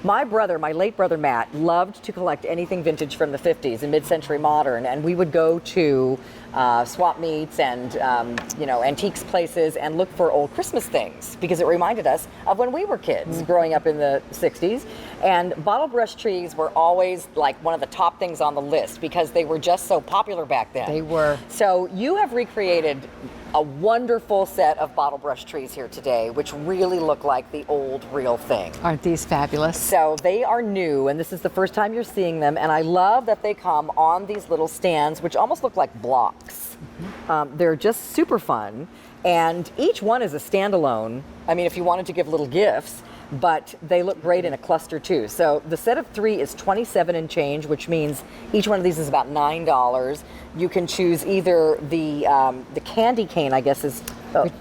My brother, my late brother Matt, loved to collect anything vintage from the 50s and mid-century modern, and we would go to swap meets and antiques places and look for old Christmas things because it reminded us of when we were kids growing up in the 60s. And bottle brush trees were always like one of the top things on the list because they were just so popular back then. They were. So you have recreated a wonderful set of bottle brush trees here today, which really look like the old real thing. Aren't these fabulous? So they are new, and this is the first time you're seeing them, and I love that they come on these little stands, which almost look like blocks. They're just super fun, and each one is a standalone. I mean, if you wanted to give little gifts, but they look great in a cluster too. So the set of 3 is 27 and change, which means each one of these is about $9. You can choose either the candy cane, I guess is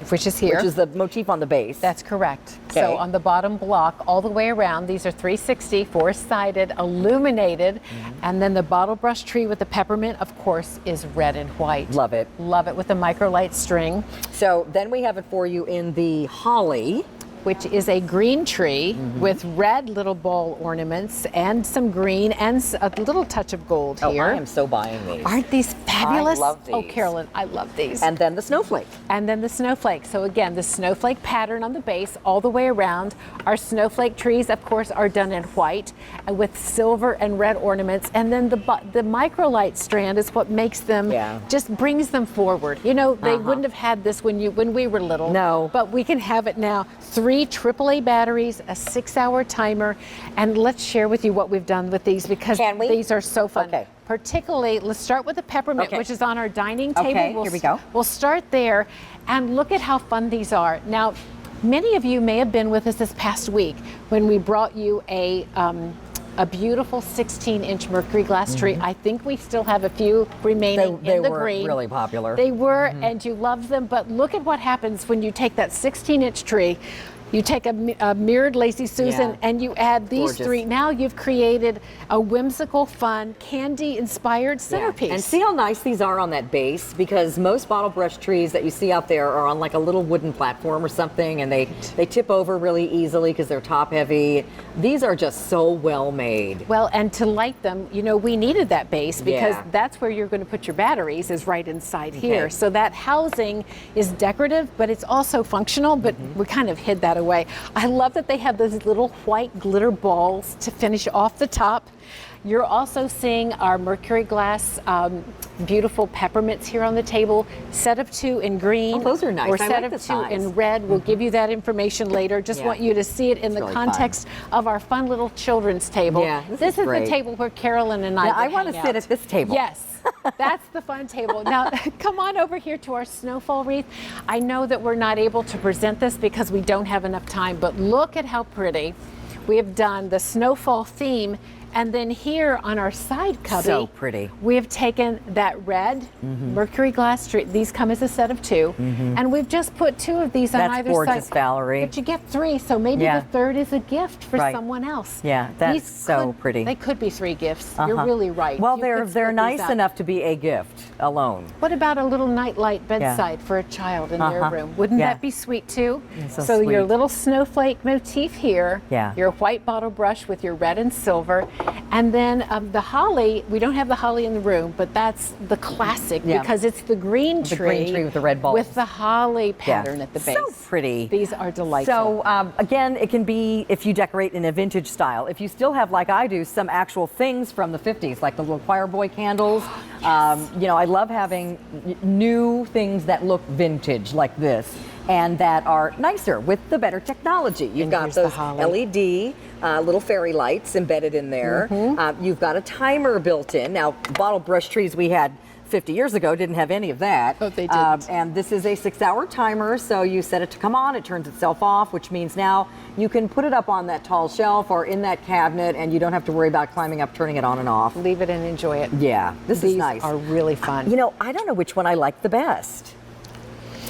which is here, which is the motif on the base. That's correct. Okay. So on the bottom block, all the way around, these are 360, 4-sided, illuminated, and then the bottle brush tree with the peppermint, of course, is red and white. Love it. Love it with the microlight string. So then we have it for you in the holly, which is a green tree with red little ball ornaments and some green and a little touch of gold here. I am so buying these. Aren't these fabulous? I love these. Oh, Carolyn, I love these. And then the snowflake. And then the snowflake. So again, the snowflake pattern on the base all the way around. Our snowflake trees, of course, are done in white and with silver and red ornaments. And then the microlight strand is what makes them, just brings them forward. You know, they wouldn't have had this when we were little. No. But we can have it now. 3 AAA batteries, a 6-hour timer, and let's share with you what we've done with these because these are so fun. Okay. Particularly, let's start with the peppermint, which is on our dining table. Okay, here we go. We'll start there, and look at how fun these are. Now, many of you may have been with us this past week when we brought you a beautiful 16-inch Mercury glass tree. I think we still have a few remaining in the green. They were really popular. They were, and you loved them, but look at what happens when you take that 16-inch tree. You take a mirrored Lazy Susan and you add these 3. Now you've created a whimsical, fun, candy-inspired centerpiece. And see how nice these are on that base? Because most bottle brush trees that you see out there are on like a little wooden platform or something, and they tip over really easily because they're top heavy. These are just so well made. Well, and to light them, you know, we needed that base because that's where you're going to put your batteries is right inside here. So that housing is decorative, but it's also functional, but we kind of hid that away. I love that they have those little white glitter balls to finish off the top. You're also seeing our Mercury glass beautiful peppermints here on the table. Set of 2 in green. Oh, those are nice. Or set of 2 in red. We'll give you that information later. Just want you to see it in the context of our fun little children's table. Yeah, this is the table where Carolyn and I I want to sit at this table. Yes. That's the fun table. Now, come on over here to our Snowfall Wreath. I know that we're not able to present this because we don't have enough time, but look at how pretty. We have done the snowfall theme, and then here on our side cubby, so pretty. We have taken that red Mercury glass tree. These come as a set of 2, and we've just put 2 of these on either side. That's gorgeous, Valerie. But you get 3, so maybe the third is a gift for someone else. Yeah, that's so pretty. They could be 3 gifts. You're really right. Well, they're nice enough to be a gift alone. What about a little nightlight bedside for a child in their room? Wouldn't that be sweet too? So your little snowflake motif here, your white bottle brush with your red and silver, and then the holly. We don't have the holly in the room, but that's the classic because it's the green tree. The green tree with the red balls. With the holly pattern at the base. So pretty. These are delightful. So again, it can be if you decorate in a vintage style. If you still have, like I do, some actual things from the 50s, like the little choir boy candles. You know, I love having new things that look vintage like this and that are nicer with the better technology. You've got those LED little fairy lights embedded in there. You've got a timer built in. Now, bottle brush trees we had 50 years ago didn't have any of that. Oh, they didn't. And this is a 6-hour timer, so you set it to come on, it turns itself off, which means now you can put it up on that tall shelf or in that cabinet, and you don't have to worry about climbing up, turning it on and off. Leave it and enjoy it. Yeah, this is nice. These are really fun. You know, I don't know which one I like the best.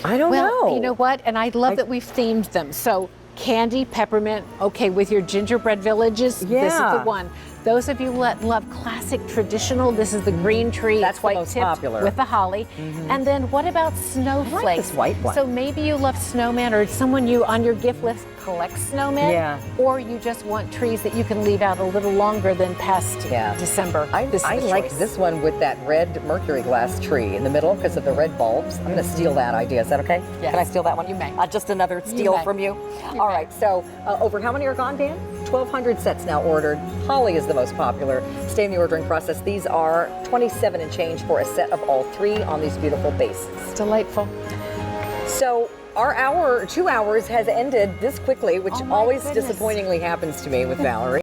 I don't know. Well, you know what? And I love that we've themed them. So candy, peppermint, okay, with your gingerbread villages, this is the one. Those of you that love classic traditional, this is the green tree. That's it's the white most tipped popular. with the holly. And then what about snowflakes? this white one. So maybe you love snowman, or someone you on your gift list collects snowmen. Yeah. Or you just want trees that you can leave out a little longer than past December. I This is the like choice. this one with that red Mercury glass tree in the middle because of the red bulbs. I'm going to steal that idea. Is that okay? Yes. Can I steal that one? You may. Just another steal may. from you. You All may. right. So over how many are gone, Dan? 1,200 sets now ordered. Holly is the most popular. Stay in the ordering process. These are 27 and change for a set of all 3 on these beautiful bases. It's delightful. So our 2 hours has ended this quickly, which Oh my always goodness. disappointingly happens to me with Valerie.